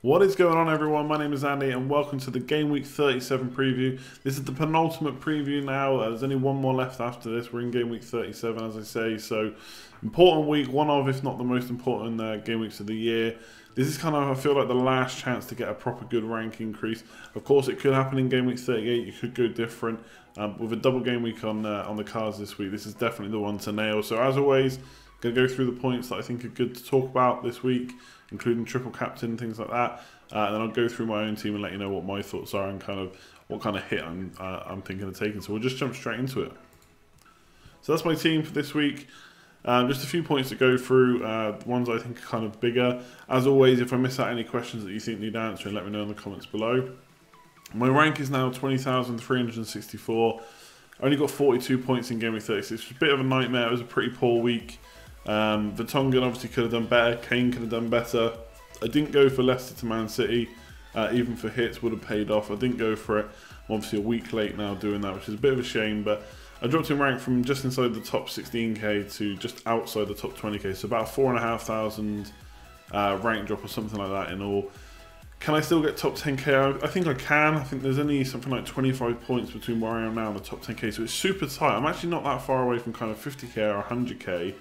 What is going on, everyone? My name is Andy and welcome to the Game Week 37 preview. This is the penultimate preview now. There's only one more left after this. We're in Game Week 37, as I say, so important week, one of, if not the most important game weeks of the year. This is kind of, I feel like, the last chance to get a proper good rank increase. Of course, it could happen in Game Week 38. You could go different. With a double game week on the cards this week, this is definitely the one to nail. So as always, going to go through the points that I think are good to talk about this week, including triple captain, things like that. And then I'll go through my own team and let you know what my thoughts are and kind of what kind of hit I'm thinking of taking. So we'll just jump straight into it. So that's my team for this week. Just a few points to go through, ones I think are kind of bigger. As always, if I miss out any questions that you think need answering, let me know in the comments below. My rank is now 20,364. I only got 42 points in Game Week 36. It was a bit of a nightmare. It was a pretty poor week. Vertonghen obviously could have done better. Kane could have done better. I didn't go for Leicester to Man City. Even for hits would have paid off. I didn't go for it. I'm obviously a week late now doing that, which is a bit of a shame. But I dropped in rank from just inside the top 16k to just outside the top 20k. So about 4,500 rank drop or something like that in all. Can I still get top 10k? I think I can. I think there's only something like 25 points between where I am now and the top 10k. So it's super tight. I'm actually not that far away from kind of 50k or 100k.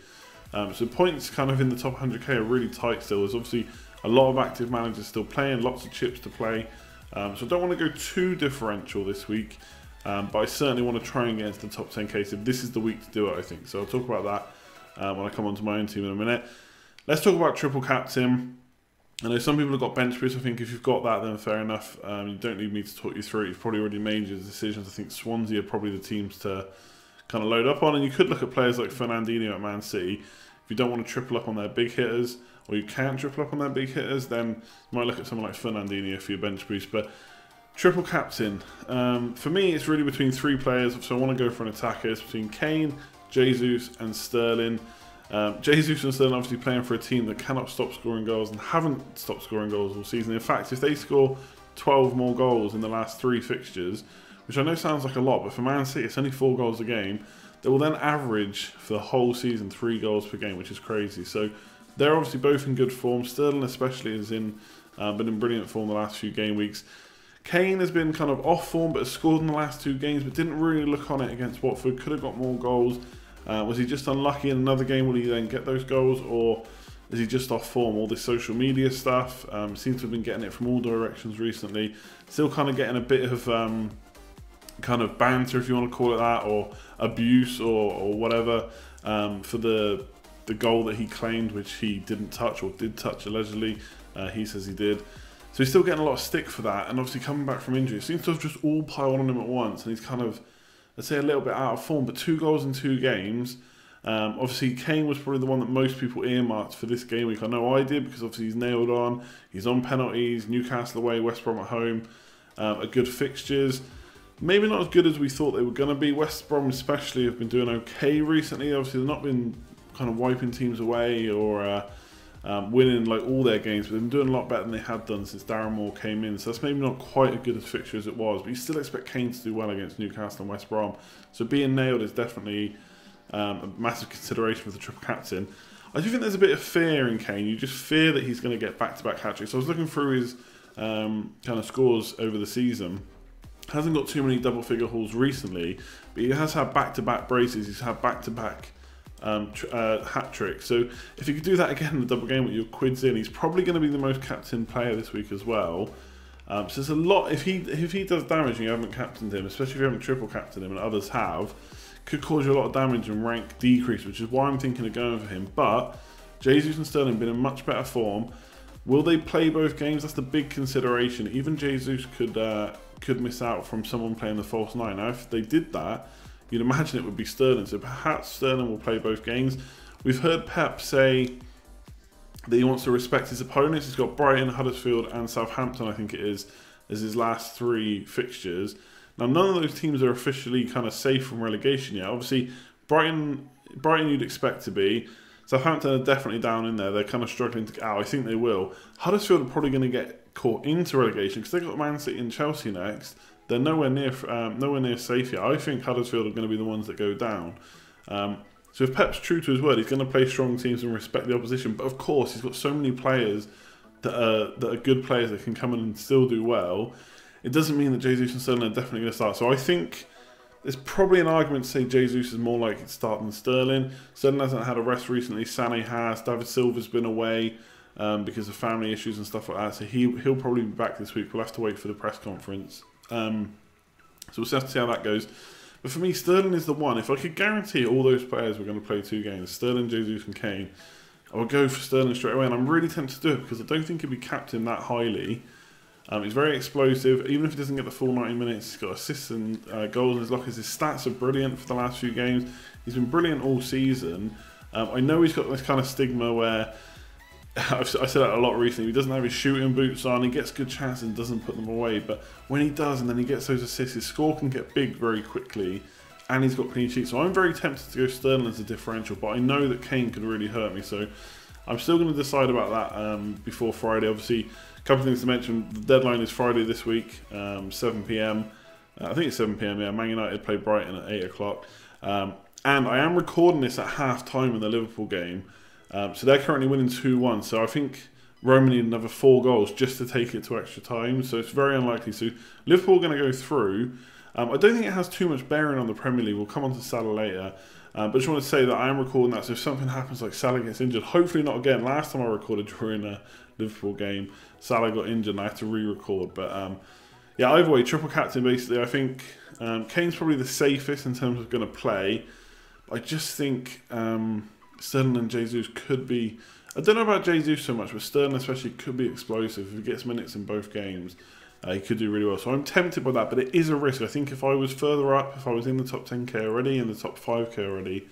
So points kind of in the top 100k are really tight still. There's obviously a lot of active managers still playing, lots of chips to play. So I don't want to go too differential this week, but I certainly want to try and get into the top 10k. So this is the week to do it, I think. So I'll talk about that when I come onto my own team in a minute. Let's talk about triple captain. I know some people have got bench boost. I think if you've got that, then fair enough. You don't need me to talk you through it. You've probably already made your decisions. I think Swansea are probably the teams to kind of load up on. And you could look at players like Fernandinho at Man City. If you don't want to triple up on their big hitters, or you can't triple up on their big hitters, then you might look at someone like Fernandinho for your bench boost. But triple captain, for me, it's really between three players. So I want to go for an attacker. It's between Kane, Jesus, and Sterling. Jesus and Sterling obviously playing for a team that cannot stop scoring goals and haven't stopped scoring goals all season. In fact, if they score 12 more goals in the last 3 fixtures, which I know sounds like a lot, but for Man City, it's only 4 goals a game. They will then average for the whole season 3 goals per game, which is crazy. So they're obviously both in good form. Sterling especially has been in brilliant form the last few game weeks. Kane has been kind of off form, but has scored in the last 2 games, but didn't really look on it against Watford. Could have got more goals. Was he just unlucky in another game? Will he then get those goals, or is he just off form? All this social media stuff, seems to have been getting it from all directions recently. Still kind of getting a bit of kind of banter, if you want to call it that, or abuse or whatever, for the goal that he claimed, which he didn't touch, or did touch allegedly. He says he did. So he's still getting a lot of stick for that, and obviously coming back from injury. It seems to have just all piled on him at once, and he's kind of, I'd say, a little bit out of form, but 2 goals in 2 games. Obviously, Kane was probably the one that most people earmarked for this game week. I know I did, because obviously he's nailed on. He's on penalties, Newcastle away, West Brom at home. A good fixtures. Maybe not as good as we thought they were going to be. West Brom especially have been doing okay recently. Obviously, they've not been kind of wiping teams away or winning like all their games, but they've been doing a lot better than they had done since Darren Moore came in. So that's maybe not quite as good a fixture as it was, but you still expect Kane to do well against Newcastle and West Brom. So being nailed is definitely a massive consideration for the triple captain. I do think there's a bit of fear in Kane. You just fear that he's going to get back-to-back hat-tricks. So I was looking through his kind of scores over the season. Hasn't got too many double-figure hauls recently, but he has had back-to-back braces. He's had back-to-back hat-tricks. So if he could do that again in the double game with your quids in, he's probably going to be the most captain player this week as well. So there's a lot. If he does damage and you haven't captained him, especially if you haven't triple captained him and others have, could cause you a lot of damage and rank decrease, which is why I'm thinking of going for him. But Jesus and Sterling have been in much better form. Will they play both games? That's the big consideration. Even Jesus could miss out from someone playing the false 9. Now, if they did that, you'd imagine it would be Sterling. So perhaps Sterling will play both games. We've heard Pep say that he wants to respect his opponents. He's got Brighton, Huddersfield and Southampton, I think it is, as his last 3 fixtures. Now, none of those teams are officially kind of safe from relegation yet. Obviously, Brighton you'd expect to be. Southampton are definitely down in there. They're kind of struggling to get out. I think they will. Huddersfield are probably going to get caught into relegation because they've got Man City and Chelsea next. They're nowhere near safe yet. I think Huddersfield are going to be the ones that go down. So if Pep's true to his word, he's going to play strong teams and respect the opposition. But of course, he's got so many players that are good players that can come in and still do well, it doesn't mean that Jesus and Sterling are definitely going to start. So I think there's probably an argument to say Jesus is more likely to start than Sterling. Sterling hasn't had a rest recently. Sané has. David Silva's been away because of family issues and stuff like that. So he'll probably be back this week. We'll have to wait for the press conference. So we'll have to see how that goes. But for me, Sterling is the one. If I could guarantee all those players were going to play 2 games, Sterling, Jesus and Kane, I would go for Sterling straight away. And I'm really tempted to do it because I don't think he'd be captained that highly. He's very explosive. Even if he doesn't get the full 90 minutes, he's got assists and goals in his lockers. His stats are brilliant for the last few games. He's been brilliant all season. I know he's got this kind of stigma where, I said that a lot recently, he doesn't have his shooting boots on, he gets good chances and doesn't put them away, but when he does and then he gets those assists, his score can get big very quickly, and he's got clean sheets. So I'm very tempted to go Sterling as a differential, but I know that Kane could really hurt me, so I'm still going to decide about that before Friday. Obviously, a couple of things to mention. The deadline is Friday this week, 7 PM. I think it's 7 PM, yeah. Man United play Brighton at 8 o'clock. And I am recording this at half-time in the Liverpool game. So they're currently winning 2-1. So I think Roma need another 4 goals just to take it to extra time. So it's very unlikely. So Liverpool are going to go through. I don't think it has too much bearing on the Premier League. We'll come on to Salah later. But I just want to say that I am recording that. So if something happens like Salah gets injured, hopefully not again. Last time I recorded during a Liverpool game, Salah got injured and I had to re-record. But yeah, either way, triple captain basically. I think Kane's probably the safest in terms of going to play. I just think Sterling and Jesus could be... I don't know about Jesus so much, but Sterling especially could be explosive. If he gets minutes in both games, he could do really well. So I'm tempted by that, but it is a risk. I think if I was further up, if I was in the top 10k already, in the top 5k already,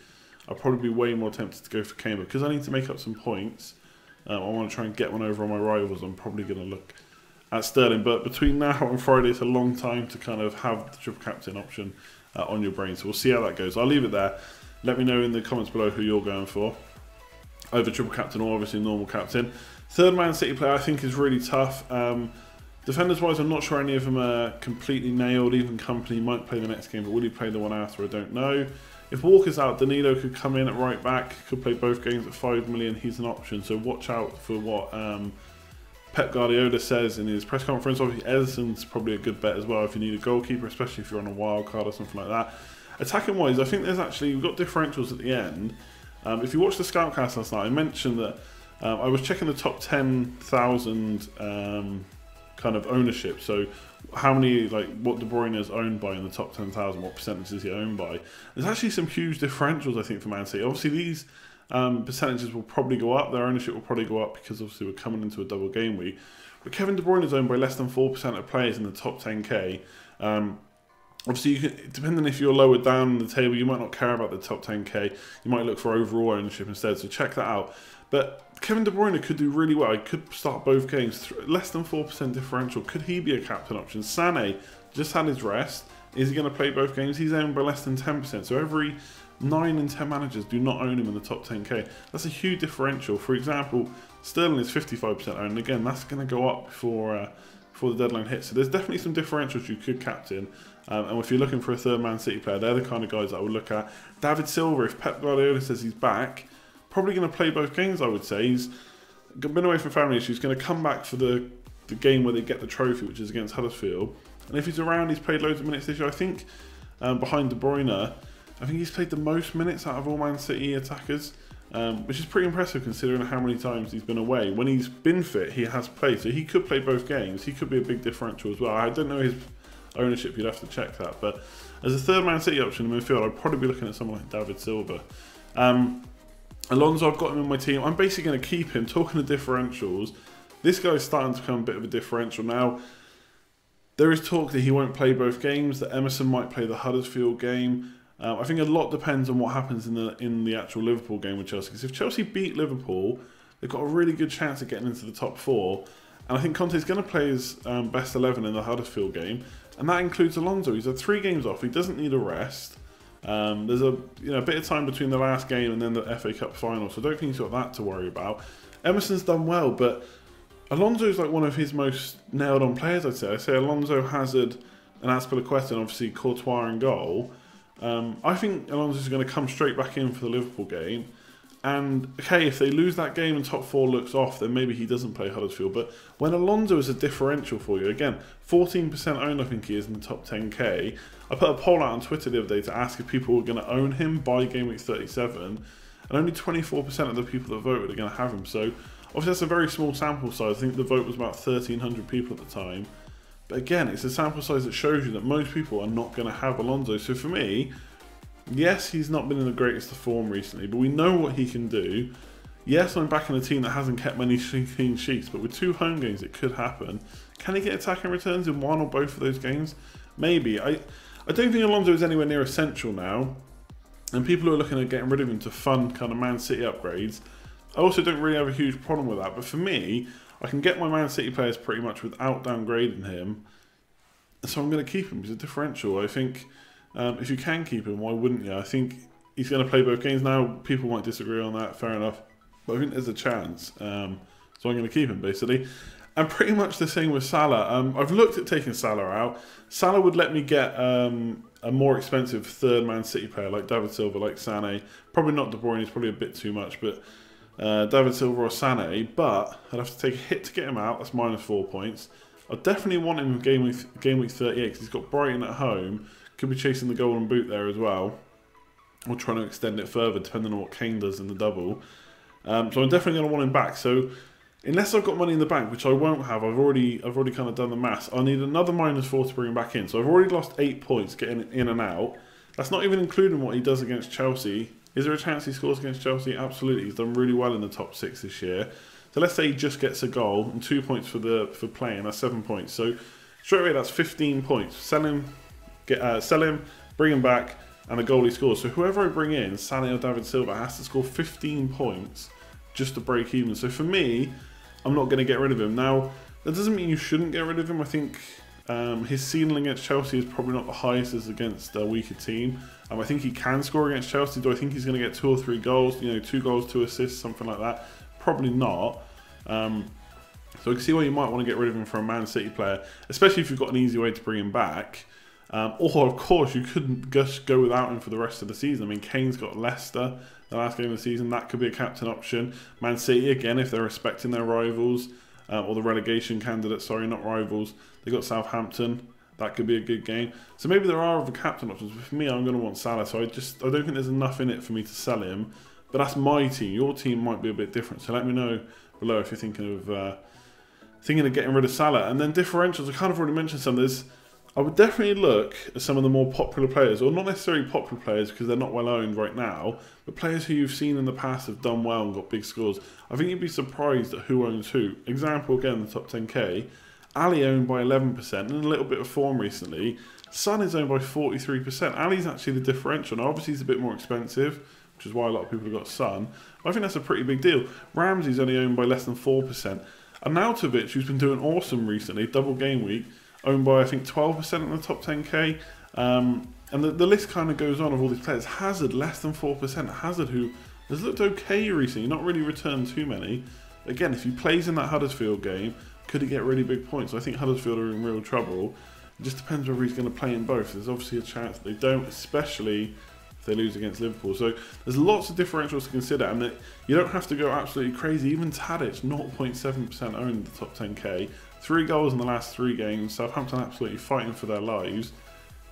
I'd probably be way more tempted to go for Kane. But because I need to make up some points, I want to try and get one over on my rivals. I'm probably going to look at Sterling. But between now and Friday, it's a long time to kind of have the triple captain option on your brain. So we'll see how that goes. I'll leave it there. Let me know in the comments below who you're going for. Either triple captain or obviously normal captain. Third Man City player I think is really tough. Defenders wise, I'm not sure any of them are completely nailed. Even Company might play the next game, but will he play the one after? I don't know. If Walker's out, Danilo could come in at right back, could play both games at 5 million. He's an option, so watch out for what Pep Guardiola says in his press conference. Obviously, Ederson's probably a good bet as well if you need a goalkeeper, especially if you're on a wild card or something like that. Attacking wise, I think there's actually, we've got differentials at the end. If you watched the Scoutcast last night, I mentioned that I was checking the top 10,000 kind of ownership. So how many, like what De Bruyne is owned by in the top 10,000, what percentage is he owned by? There's actually some huge differentials, I think, for Man City. Obviously, these percentages will probably go up. Their ownership will probably go up because obviously we're coming into a double game week. But Kevin De Bruyne is owned by less than 4% of players in the top 10k. Obviously, you can, depending if you're lower down the table, you might not care about the top 10k. You might look for overall ownership instead, so check that out. But Kevin De Bruyne could do really well. He could start both games. Less than 4% differential. Could he be a captain option? Sané just had his rest. Is he going to play both games? He's owned by less than 10%. So every 9 in 10 managers do not own him in the top 10k. That's a huge differential. For example, Sterling is 55% owned. Again, that's going to go up before the deadline hits. So there's definitely some differentials you could captain. And if you're looking for a third Man City player, they're the kind of guys that I would look at. David Silva, if Pep Guardiola says he's back, probably going to play both games, I would say. He's been away from family issues. He's going to come back for the game where they get the trophy, which is against Huddersfield. And if he's around, he's played loads of minutes this year. I think behind De Bruyne, I think he's played the most minutes out of all Man City attackers, which is pretty impressive considering how many times he's been away. When he's been fit, he has played. So he could play both games. He could be a big differential as well. I don't know his ownership, you'd have to check that. But as a third Man City option in midfield, I'd probably be looking at someone like David Silva. Alonso, I've got him in my team. I'm basically going to keep him. Talking to differentials, this guy's starting to become a bit of a differential now. There is talk that he won't play both games, that Emerson might play the Huddersfield game. I think a lot depends on what happens in the actual Liverpool game with Chelsea. Because if Chelsea beat Liverpool, they've got a really good chance of getting into the top 4. And I think Conte's going to play his best 11 in the Huddersfield game. And that includes Alonso. He's had 3 games off. He doesn't need a rest. There's a bit of time between the last game and then the FA Cup final. So I don't think he's got that to worry about. Emerson's done well, but Alonso's like one of his most nailed on players, I'd say. I say Alonso, Hazard and Azpilicueta, and obviously Courtois in goal. I think Alonso's going to come straight back in for the Liverpool game. And okay, if they lose that game and top 4 looks off, then maybe he doesn't play Huddersfield. But when Alonso is a differential for you, again, 14% owned I think he is in the top 10k. I put a poll out on Twitter the other day to ask if people were going to own him by Gameweek 37, and only 24% of the people that voted are going to have him. So obviously that's a very small sample size. I think the vote was about 1,300 people at the time. But again, it's a sample size that shows you that most people are not going to have Alonso. So for me, yes, he's not been in the greatest of form recently, but we know what he can do. Yes, I'm backing a team that hasn't kept many clean sheets, but with 2 home games, it could happen. Can he get attacking returns in one or both of those games? Maybe. I don't think Alonso is anywhere near essential now, and people who are looking at getting rid of him to fund kind of Man City upgrades, I also don't really have a huge problem with that. But for me, I can get my Man City players pretty much without downgrading him, so I'm going to keep him. He's a differential. I think if you can keep him, why wouldn't you? I think he's going to play both games now. People might disagree on that, fair enough. But I think there's a chance. So I'm going to keep him, basically. And pretty much the same with Salah. I've looked at taking Salah out. Salah would let me get a more expensive third Man City player like David Silva, like Sané. Probably not De Bruyne, he's probably a bit too much. But David Silva or Sané. But I'd have to take a hit to get him out. That's -4 points. I definitely want him in game week 38 because he's got Brighton at home. Could be chasing the golden boot there as well, or trying to extend it further depending on what KANE does in the double. So I'm definitely going to want him back. So unless I've got money in the bank, which I won't have, I've already kind of done the maths. I need another -4 to bring him back in. So I've already lost 8 points getting in and out. That's not even including what he does against Chelsea. Is there a chance he scores against Chelsea? Absolutely. He's done really well in the top 6 this year. So let's say he just gets a goal and 2 points for playing. That's 7 points. So straight away that's 15 points. Sell him, bring him back, and a goal he scores. So whoever I bring in, Salah or David Silva, has to score 15 points just to break even. So for me, I'm not going to get rid of him. Now, that doesn't mean you shouldn't get rid of him. I think his ceiling against Chelsea is probably not the highest as against a weaker team. I think he can score against Chelsea. Do I think he's going to get 2 or 3 goals? 2 goals, 2 assists, something like that? Probably not. So I can see why you might want to get rid of him for a Man City player, especially if you've got an easy way to bring him back. Or, of course, you couldn't just go without him for the rest of the season. I mean, Kane's got Leicester the last game of the season. That could be a captain option. Man City, again, if they're respecting their rivals, or the relegation candidates, sorry, not rivals. They got Southampton. That could be a good game. So maybe there are other captain options. But for me, I'm going to want Salah. So I don't think there's enough in it for me to sell him. But that's my team. Your team might be a bit different. So let me know below if you're thinking of getting rid of Salah. And then differentials, I kind of already mentioned some of this. I would definitely look at some of the more popular players, or not necessarily popular players because they're not well owned right now, but players who you've seen in the past have done well and got big scores. I think you'd be surprised at who owns who. Example again, the top 10k. Ali owned by 11% and a little bit of form recently. Son is owned by 43%. Ali's actually the differential. Now obviously he's a bit more expensive, which is why a lot of people have got Son. But I think that's a pretty big deal. Ramsey's only owned by less than 4%. Arnautovic, who's been doing awesome recently, double game week, owned by I think 12% in the top 10k. And the list kind of goes on of all these players. Hazard, less than 4%. Hazard, who has looked okay recently, not really returned too many. Again, if he plays in that Huddersfield game, could he get really big points? I think Huddersfield are in real trouble. It just depends whether he's going to play in both. There's obviously a chance that they don't, especially if they lose against Liverpool. So there's lots of differentials to consider, and that you don't have to go absolutely crazy. Even Tadic, 0.7% owned in the top 10k. 3 goals in the last 3 games. Southampton absolutely fighting for their lives.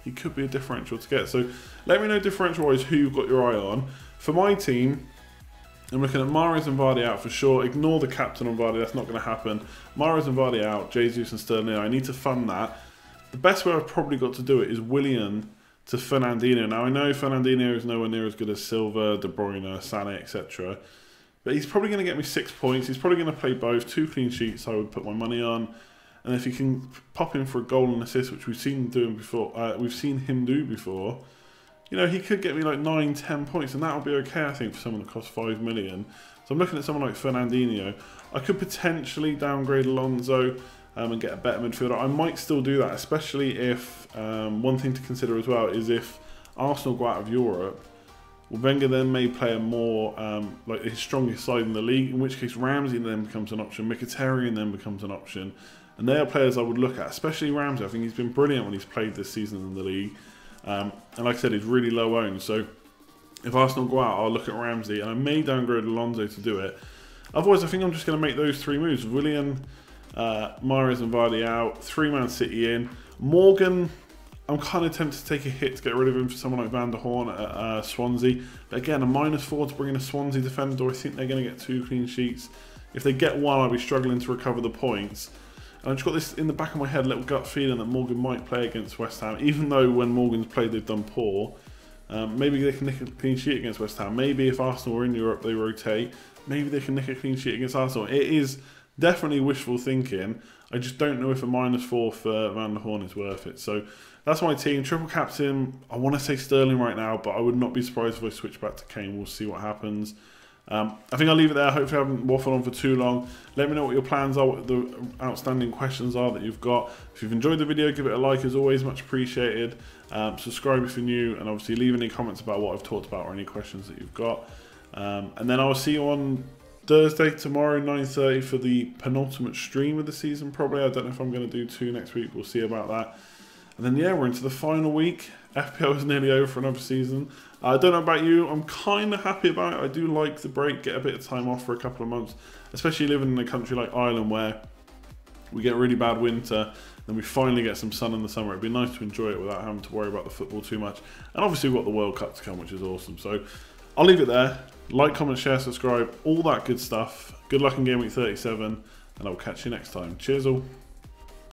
He could be a differential to get. So let me know differential-wise who you've got your eye on. For my team, I'm looking at Mahrez and Vardy out for sure. Ignore the captain on Vardy. That's not going to happen. Mahrez and Vardy out. Jesus and Sterling in. I need to fund that. The best way I've probably got to do it is Willian to Fernandinho. Now, I know Fernandinho is nowhere near as good as Silva, De Bruyne, Sané, etc. But he's probably going to get me 6 points. He's probably going to play both. 2 clean sheets I would put my money on. And if he can pop in for a goal and assist, which we've seen him do before, he could get me like 9, 10 points, and that would be okay, I think, for someone that costs 5 million. So I'm looking at someone like Fernandinho. I could potentially downgrade Alonso and get a better midfielder. I might still do that, especially if one thing to consider as well is if Arsenal go out of Europe. Well, Wenger then may play a more, like his strongest side in the league, in which case Ramsey then becomes an option, Mkhitaryan then becomes an option. And they are players I would look at, especially Ramsey. I think he's been brilliant when he's played this season in the league. And like I said, he's really low owned. So if Arsenal go out, I'll look at Ramsey, and I may downgrade Alonso to do it. Otherwise, I think I'm just going to make those 3 moves. Willian, Mahrez and Vardy out, 3-man City in. Morgan, I'm kind of tempted to take a hit to get rid of him for someone like Van der Horn at Swansea. But again, a -4 to bring in a Swansea defender. Do I think they're going to get 2 clean sheets? If they get 1, I'll be struggling to recover the points. And I've just got this in the back of my head, little gut feeling that Morgan might play against West Ham, even though when Morgan's played they've done poor. Maybe they can nick a clean sheet against West Ham. Maybe if Arsenal are in Europe, they rotate. Maybe they can nick a clean sheet against Arsenal. It is definitely wishful thinking. I just don't know if a -4 for Van der Horn is worth it. So that's my team. Triple captain. I want to say Sterling right now, but I would not be surprised if I switch back to Kane. We'll see what happens. I think I'll leave it there. Hopefully I haven't waffled on for too long. Let me know what your plans are, what the outstanding questions are that you've got. If you've enjoyed the video, give it a like as always, much appreciated. Subscribe if you're new, and obviously leave any comments about what I've talked about or any questions that you've got. And then I'll see you on Thursday, tomorrow, 9:30 for the penultimate stream of the season probably. I don't know if I'm going to do 2 next week. We'll see about that. And then, yeah, we're into the final week. FPL is nearly over for another season. I don't know about you. I'm kind of happy about it. I do like the break, get a bit of time off for a couple of months, especially living in a country like Ireland where we get a really bad winter, then we finally get some sun in the summer. It'd be nice to enjoy it without having to worry about the football too much. And obviously we've got the World Cup to come, which is awesome. So I'll leave it there. Like, comment, share, subscribe, all that good stuff. Good luck in Game Week 37, and I'll catch you next time. Cheers all.